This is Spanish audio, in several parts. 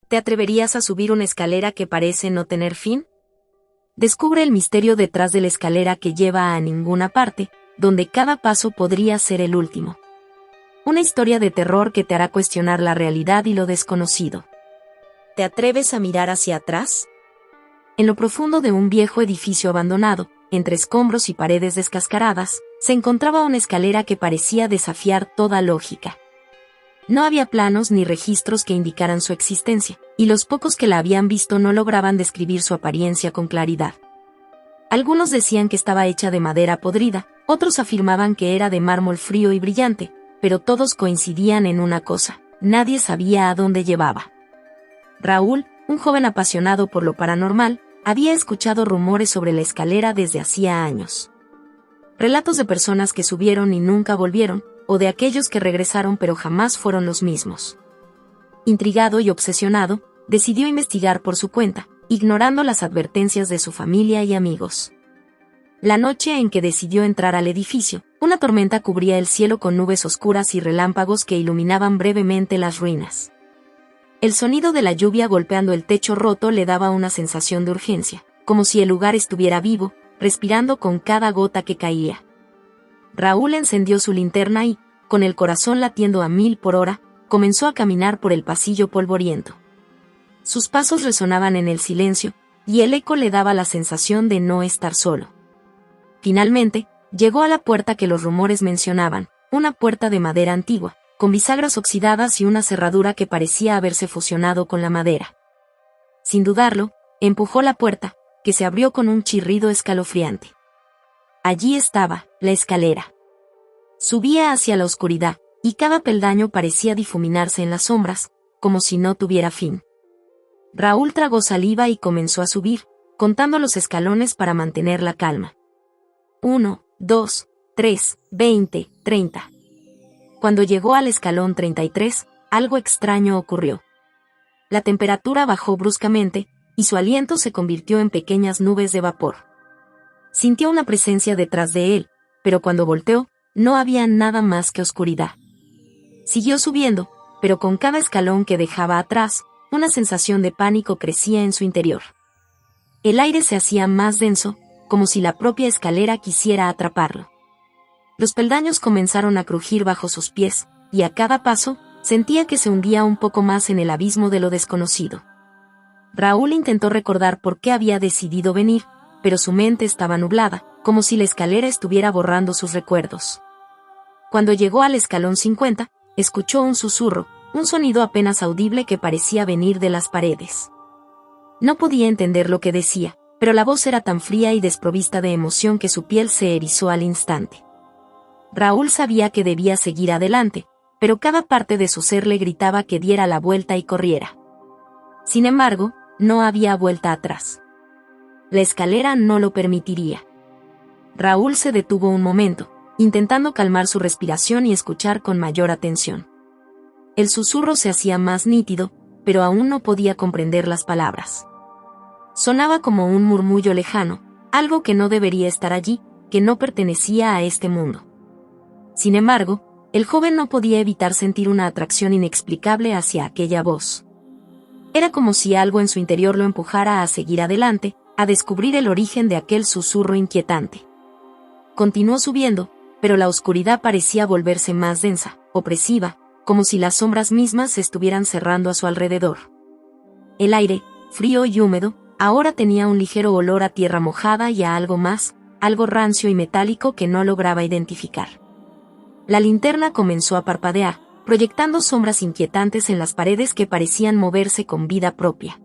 ¿Te atreverías a subir una escalera que parece no tener fin? Descubre el misterio detrás de la escalera que lleva a ninguna parte, donde cada paso podría ser el último. Una historia de terror que te hará cuestionar la realidad y lo desconocido. ¿Te atreves a mirar hacia atrás? En lo profundo de un viejo edificio abandonado, entre escombros y paredes descascaradas, se encontraba una escalera que parecía desafiar toda lógica. No había planos ni registros que indicaran su existencia, y los pocos que la habían visto no lograban describir su apariencia con claridad. Algunos decían que estaba hecha de madera podrida, otros afirmaban que era de mármol frío y brillante, pero todos coincidían en una cosa: nadie sabía a dónde llevaba. Raúl, un joven apasionado por lo paranormal, había escuchado rumores sobre la escalera desde hacía años. Relatos de personas que subieron y nunca volvieron, o de aquellos que regresaron pero jamás fueron los mismos. Intrigado y obsesionado, decidió investigar por su cuenta, ignorando las advertencias de su familia y amigos. La noche en que decidió entrar al edificio, una tormenta cubría el cielo con nubes oscuras y relámpagos que iluminaban brevemente las ruinas. El sonido de la lluvia golpeando el techo roto le daba una sensación de urgencia, como si el lugar estuviera vivo, respirando con cada gota que caía. Raúl encendió su linterna y, con el corazón latiendo a 1000 por hora, comenzó a caminar por el pasillo polvoriento. Sus pasos resonaban en el silencio, y el eco le daba la sensación de no estar solo. Finalmente, llegó a la puerta que los rumores mencionaban, una puerta de madera antigua, con bisagras oxidadas y una cerradura que parecía haberse fusionado con la madera. Sin dudarlo, empujó la puerta, que se abrió con un chirrido escalofriante. Allí estaba, la escalera. Subía hacia la oscuridad, y cada peldaño parecía difuminarse en las sombras, como si no tuviera fin. Raúl tragó saliva y comenzó a subir, contando los escalones para mantener la calma. 1, 2, 3, 20, 30. Cuando llegó al escalón 33, algo extraño ocurrió. La temperatura bajó bruscamente, y su aliento se convirtió en pequeñas nubes de vapor. Sintió una presencia detrás de él, pero cuando volteó, no había nada más que oscuridad. Siguió subiendo, pero con cada escalón que dejaba atrás, una sensación de pánico crecía en su interior. El aire se hacía más denso, como si la propia escalera quisiera atraparlo. Los peldaños comenzaron a crujir bajo sus pies, y a cada paso, sentía que se hundía un poco más en el abismo de lo desconocido. Raúl intentó recordar por qué había decidido venir, pero su mente estaba nublada, como si la escalera estuviera borrando sus recuerdos. Cuando llegó al escalón 50, escuchó un susurro, un sonido apenas audible que parecía venir de las paredes. No podía entender lo que decía, pero la voz era tan fría y desprovista de emoción que su piel se erizó al instante. Raúl sabía que debía seguir adelante, pero cada parte de su ser le gritaba que diera la vuelta y corriera. Sin embargo, no había vuelta atrás. La escalera no lo permitiría. Raúl se detuvo un momento, intentando calmar su respiración y escuchar con mayor atención. El susurro se hacía más nítido, pero aún no podía comprender las palabras. Sonaba como un murmullo lejano, algo que no debería estar allí, que no pertenecía a este mundo. Sin embargo, el joven no podía evitar sentir una atracción inexplicable hacia aquella voz. Era como si algo en su interior lo empujara a seguir adelante, a descubrir el origen de aquel susurro inquietante. Continuó subiendo, pero la oscuridad parecía volverse más densa, opresiva, como si las sombras mismas se estuvieran cerrando a su alrededor. El aire, frío y húmedo, ahora tenía un ligero olor a tierra mojada y a algo más, algo rancio y metálico que no lograba identificar. La linterna comenzó a parpadear, proyectando sombras inquietantes en las paredes que parecían moverse con vida propia.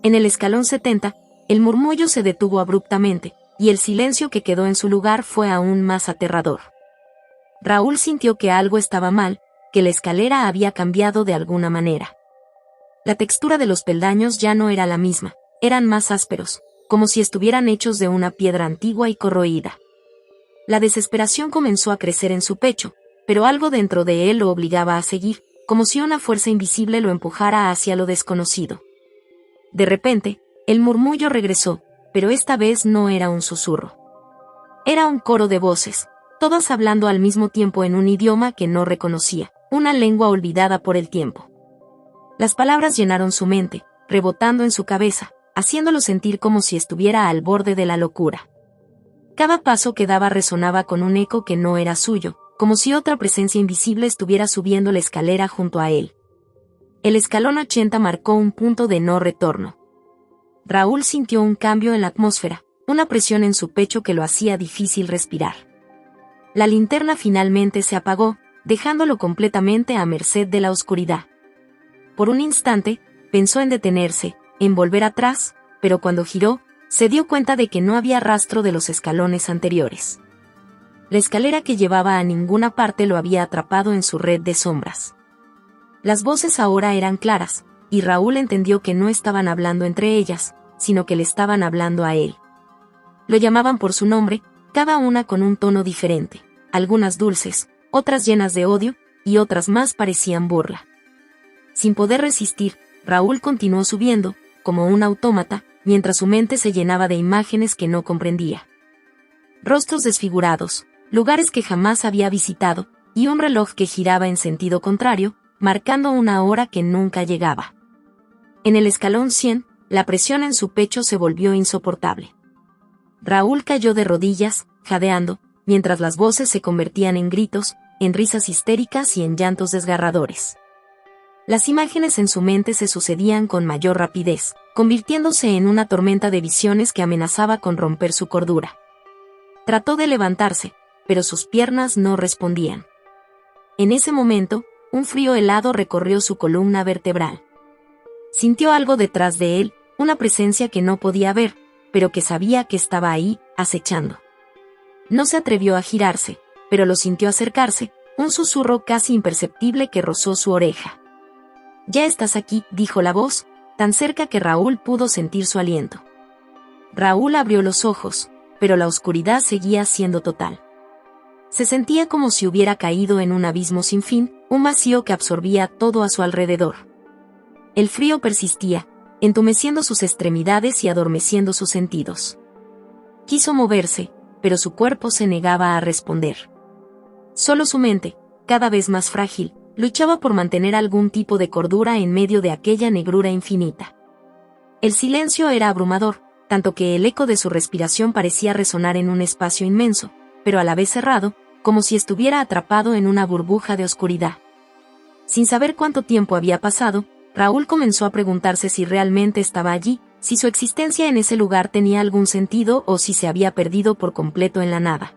En el escalón 70, el murmullo se detuvo abruptamente, y el silencio que quedó en su lugar fue aún más aterrador. Raúl sintió que algo estaba mal, que la escalera había cambiado de alguna manera. La textura de los peldaños ya no era la misma, eran más ásperos, como si estuvieran hechos de una piedra antigua y corroída. La desesperación comenzó a crecer en su pecho, pero algo dentro de él lo obligaba a seguir, como si una fuerza invisible lo empujara hacia lo desconocido. De repente, el murmullo regresó, pero esta vez no era un susurro. Era un coro de voces, todas hablando al mismo tiempo en un idioma que no reconocía, una lengua olvidada por el tiempo. Las palabras llenaron su mente, rebotando en su cabeza, haciéndolo sentir como si estuviera al borde de la locura. Cada paso que daba resonaba con un eco que no era suyo, como si otra presencia invisible estuviera subiendo la escalera junto a él. El escalón 80 marcó un punto de no retorno. Raúl sintió un cambio en la atmósfera, una presión en su pecho que lo hacía difícil respirar. La linterna finalmente se apagó, dejándolo completamente a merced de la oscuridad. Por un instante, pensó en detenerse, en volver atrás, pero cuando giró, se dio cuenta de que no había rastro de los escalones anteriores. La escalera que llevaba a ninguna parte lo había atrapado en su red de sombras. Las voces ahora eran claras, y Raúl entendió que no estaban hablando entre ellas, sino que le estaban hablando a él. Lo llamaban por su nombre, cada una con un tono diferente, algunas dulces, otras llenas de odio, y otras más parecían burla. Sin poder resistir, Raúl continuó subiendo, como un autómata, mientras su mente se llenaba de imágenes que no comprendía. Rostros desfigurados, lugares que jamás había visitado, y un reloj que giraba en sentido contrario, marcando una hora que nunca llegaba. En el escalón 100, la presión en su pecho se volvió insoportable. Raúl cayó de rodillas, jadeando, mientras las voces se convertían en gritos, en risas histéricas y en llantos desgarradores. Las imágenes en su mente se sucedían con mayor rapidez, convirtiéndose en una tormenta de visiones que amenazaba con romper su cordura. Trató de levantarse, pero sus piernas no respondían. En ese momento, un frío helado recorrió su columna vertebral. Sintió algo detrás de él, una presencia que no podía ver, pero que sabía que estaba ahí, acechando. No se atrevió a girarse, pero lo sintió acercarse, un susurro casi imperceptible que rozó su oreja. «Ya estás aquí», dijo la voz, tan cerca que Raúl pudo sentir su aliento. Raúl abrió los ojos, pero la oscuridad seguía siendo total. Se sentía como si hubiera caído en un abismo sin fin, un vacío que absorbía todo a su alrededor. El frío persistía, entumeciendo sus extremidades y adormeciendo sus sentidos. Quiso moverse, pero su cuerpo se negaba a responder. Solo su mente, cada vez más frágil, luchaba por mantener algún tipo de cordura en medio de aquella negrura infinita. El silencio era abrumador, tanto que el eco de su respiración parecía resonar en un espacio inmenso, pero a la vez cerrado, como si estuviera atrapado en una burbuja de oscuridad. Sin saber cuánto tiempo había pasado, Raúl comenzó a preguntarse si realmente estaba allí, si su existencia en ese lugar tenía algún sentido o si se había perdido por completo en la nada.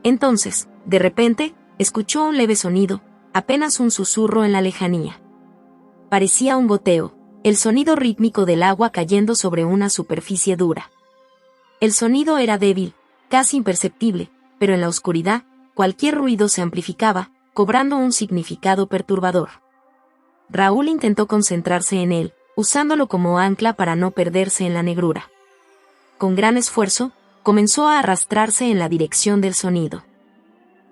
Entonces, de repente, escuchó un leve sonido, apenas un susurro en la lejanía. Parecía un goteo, el sonido rítmico del agua cayendo sobre una superficie dura. El sonido era débil, casi imperceptible, pero en la oscuridad, cualquier ruido se amplificaba, cobrando un significado perturbador. Raúl intentó concentrarse en él, usándolo como ancla para no perderse en la negrura. Con gran esfuerzo, comenzó a arrastrarse en la dirección del sonido.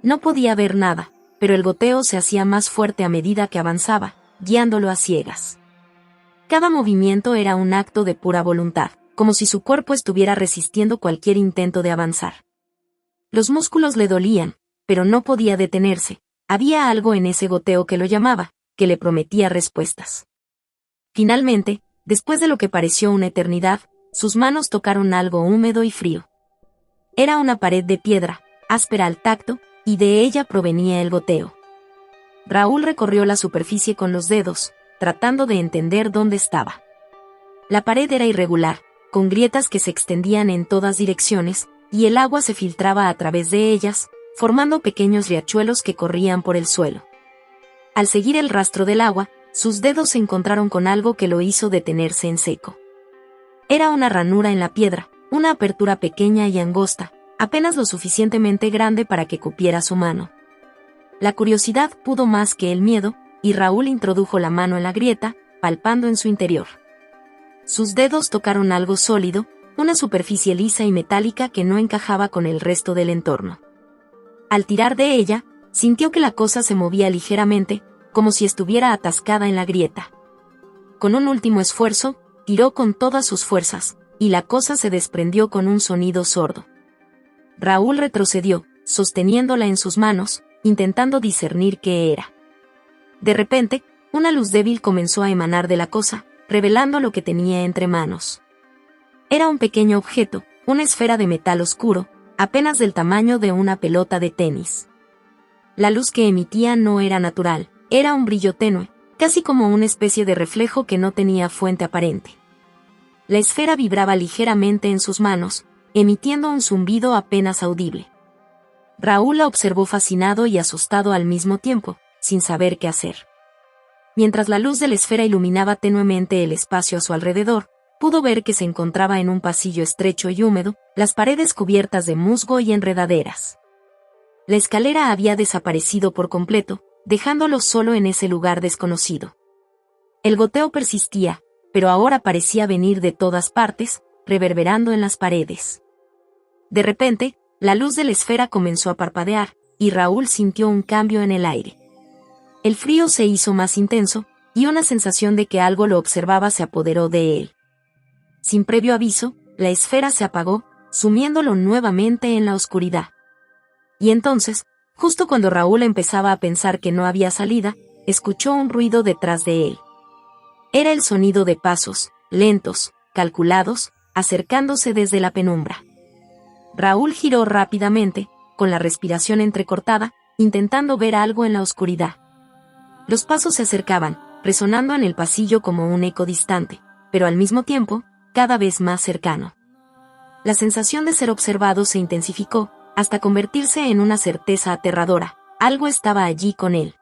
No podía ver nada, pero el goteo se hacía más fuerte a medida que avanzaba, guiándolo a ciegas. Cada movimiento era un acto de pura voluntad, como si su cuerpo estuviera resistiendo cualquier intento de avanzar. Los músculos le dolían, pero no podía detenerse. Había algo en ese goteo que lo llamaba, que le prometía respuestas. Finalmente, después de lo que pareció una eternidad, sus manos tocaron algo húmedo y frío. Era una pared de piedra, áspera al tacto, y de ella provenía el goteo. Raúl recorrió la superficie con los dedos, tratando de entender dónde estaba. La pared era irregular, con grietas que se extendían en todas direcciones, y el agua se filtraba a través de ellas, formando pequeños riachuelos que corrían por el suelo. Al seguir el rastro del agua, sus dedos se encontraron con algo que lo hizo detenerse en seco. Era una ranura en la piedra, una apertura pequeña y angosta, apenas lo suficientemente grande para que cupiera su mano. La curiosidad pudo más que el miedo, y Raúl introdujo la mano en la grieta, palpando en su interior. Sus dedos tocaron algo sólido, una superficie lisa y metálica que no encajaba con el resto del entorno. Al tirar de ella, sintió que la cosa se movía ligeramente, como si estuviera atascada en la grieta. Con un último esfuerzo, tiró con todas sus fuerzas, y la cosa se desprendió con un sonido sordo. Raúl retrocedió, sosteniéndola en sus manos, intentando discernir qué era. De repente, una luz débil comenzó a emanar de la cosa, revelando lo que tenía entre manos. Era un pequeño objeto, una esfera de metal oscuro, apenas del tamaño de una pelota de tenis. La luz que emitía no era natural, era un brillo tenue, casi como una especie de reflejo que no tenía fuente aparente. La esfera vibraba ligeramente en sus manos, emitiendo un zumbido apenas audible. Raúl la observó fascinado y asustado al mismo tiempo, sin saber qué hacer. Mientras la luz de la esfera iluminaba tenuemente el espacio a su alrededor, pudo ver que se encontraba en un pasillo estrecho y húmedo, las paredes cubiertas de musgo y enredaderas. La escalera había desaparecido por completo, dejándolo solo en ese lugar desconocido. El goteo persistía, pero ahora parecía venir de todas partes, reverberando en las paredes. De repente, la luz de la esfera comenzó a parpadear, y Raúl sintió un cambio en el aire. El frío se hizo más intenso, y una sensación de que algo lo observaba se apoderó de él. Sin previo aviso, la esfera se apagó, sumiéndolo nuevamente en la oscuridad. Y entonces, justo cuando Raúl empezaba a pensar que no había salida, escuchó un ruido detrás de él. Era el sonido de pasos, lentos, calculados, acercándose desde la penumbra. Raúl giró rápidamente, con la respiración entrecortada, intentando ver algo en la oscuridad. Los pasos se acercaban, resonando en el pasillo como un eco distante, pero al mismo tiempo, cada vez más cercano. La sensación de ser observado se intensificó, hasta convertirse en una certeza aterradora. Algo estaba allí con él.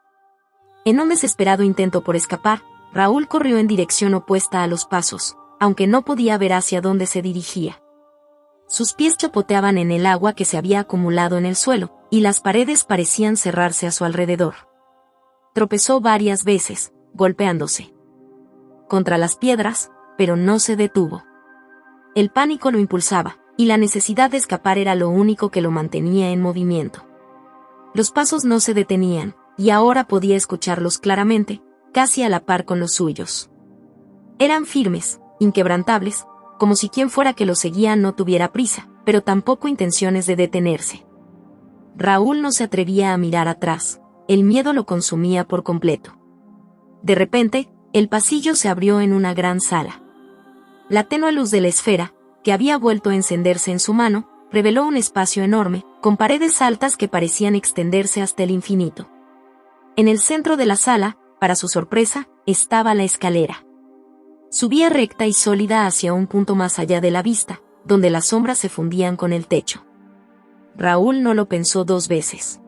En un desesperado intento por escapar, Raúl corrió en dirección opuesta a los pasos, aunque no podía ver hacia dónde se dirigía. Sus pies chapoteaban en el agua que se había acumulado en el suelo, y las paredes parecían cerrarse a su alrededor. Tropezó varias veces, golpeándose contra las piedras, pero no se detuvo. El pánico lo impulsaba, y la necesidad de escapar era lo único que lo mantenía en movimiento. Los pasos no se detenían, y ahora podía escucharlos claramente, casi a la par con los suyos. Eran firmes, inquebrantables, como si quien fuera que los seguía no tuviera prisa, pero tampoco intenciones de detenerse. Raúl no se atrevía a mirar atrás, el miedo lo consumía por completo. De repente, el pasillo se abrió en una gran sala. La tenue luz de la esfera, que había vuelto a encenderse en su mano, reveló un espacio enorme, con paredes altas que parecían extenderse hasta el infinito. En el centro de la sala, para su sorpresa, estaba la escalera. Subía recta y sólida hacia un punto más allá de la vista, donde las sombras se fundían con el techo. Raúl no lo pensó dos veces.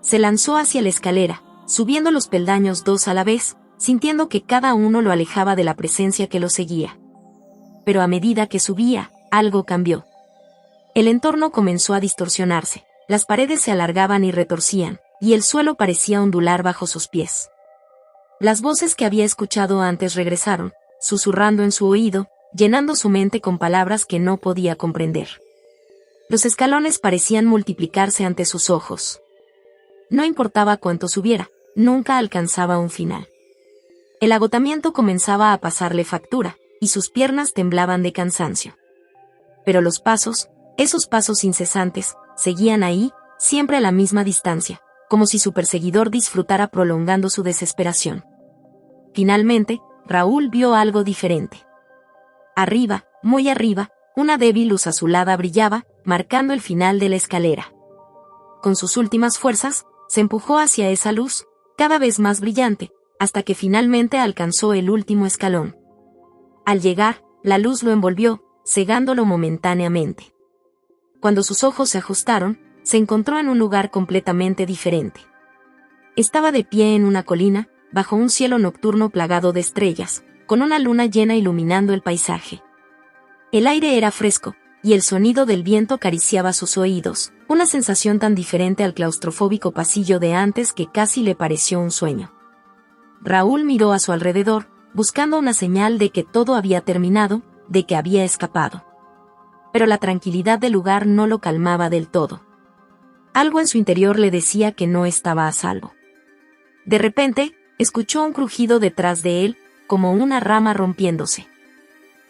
Se lanzó hacia la escalera, subiendo los peldaños dos a la vez, sintiendo que cada uno lo alejaba de la presencia que lo seguía. Pero a medida que subía, algo cambió. El entorno comenzó a distorsionarse, las paredes se alargaban y retorcían, y el suelo parecía ondular bajo sus pies. Las voces que había escuchado antes regresaron, susurrando en su oído, llenando su mente con palabras que no podía comprender. Los escalones parecían multiplicarse ante sus ojos. No importaba cuánto subiera, nunca alcanzaba un final. El agotamiento comenzaba a pasarle factura, y sus piernas temblaban de cansancio. Pero los pasos, esos pasos incesantes, seguían ahí, siempre a la misma distancia, como si su perseguidor disfrutara prolongando su desesperación. Finalmente, Raúl vio algo diferente. Arriba, muy arriba, una débil luz azulada brillaba, marcando el final de la escalera. Con sus últimas fuerzas, se empujó hacia esa luz, cada vez más brillante, hasta que finalmente alcanzó el último escalón. Al llegar, la luz lo envolvió, cegándolo momentáneamente. Cuando sus ojos se ajustaron, se encontró en un lugar completamente diferente. Estaba de pie en una colina, bajo un cielo nocturno plagado de estrellas, con una luna llena iluminando el paisaje. El aire era fresco, y el sonido del viento acariciaba sus oídos, una sensación tan diferente al claustrofóbico pasillo de antes que casi le pareció un sueño. Raúl miró a su alrededor, buscando una señal de que todo había terminado, de que había escapado. Pero la tranquilidad del lugar no lo calmaba del todo. Algo en su interior le decía que no estaba a salvo. De repente, escuchó un crujido detrás de él, como una rama rompiéndose.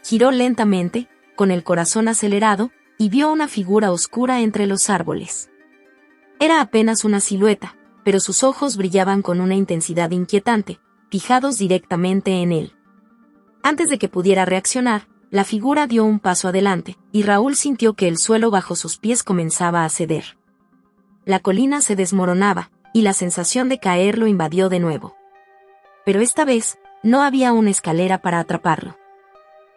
Giró lentamente, con el corazón acelerado, y vio una figura oscura entre los árboles. Era apenas una silueta, pero sus ojos brillaban con una intensidad inquietante, fijados directamente en él. Antes de que pudiera reaccionar, la figura dio un paso adelante, y Raúl sintió que el suelo bajo sus pies comenzaba a ceder. La colina se desmoronaba, y la sensación de caer lo invadió de nuevo. Pero esta vez, no había una escalera para atraparlo.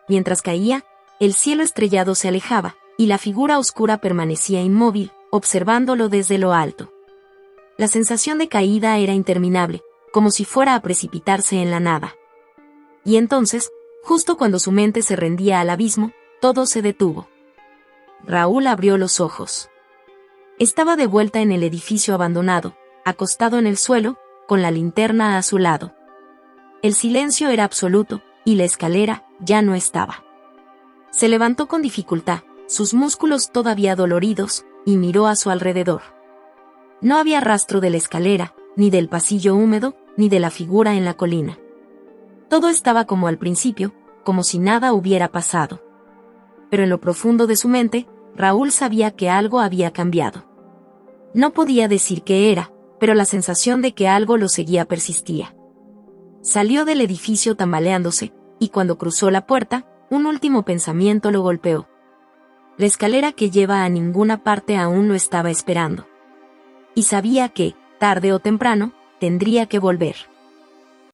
Mientras caía, el cielo estrellado se alejaba, y la figura oscura permanecía inmóvil, observándolo desde lo alto. La sensación de caída era interminable, como si fuera a precipitarse en la nada. Y entonces, justo cuando su mente se rendía al abismo, todo se detuvo. Raúl abrió los ojos. Estaba de vuelta en el edificio abandonado, acostado en el suelo, con la linterna a su lado. El silencio era absoluto, y la escalera ya no estaba. Se levantó con dificultad, sus músculos todavía doloridos, y miró a su alrededor. No había rastro de la escalera, ni del pasillo húmedo, ni de la figura en la colina. Todo estaba como al principio, como si nada hubiera pasado. Pero en lo profundo de su mente, Raúl sabía que algo había cambiado. No podía decir qué era, pero la sensación de que algo lo seguía persistía. Salió del edificio tambaleándose, y cuando cruzó la puerta, un último pensamiento lo golpeó. La escalera que lleva a ninguna parte aún lo estaba esperando. Y sabía que, tarde o temprano, tendría que volver.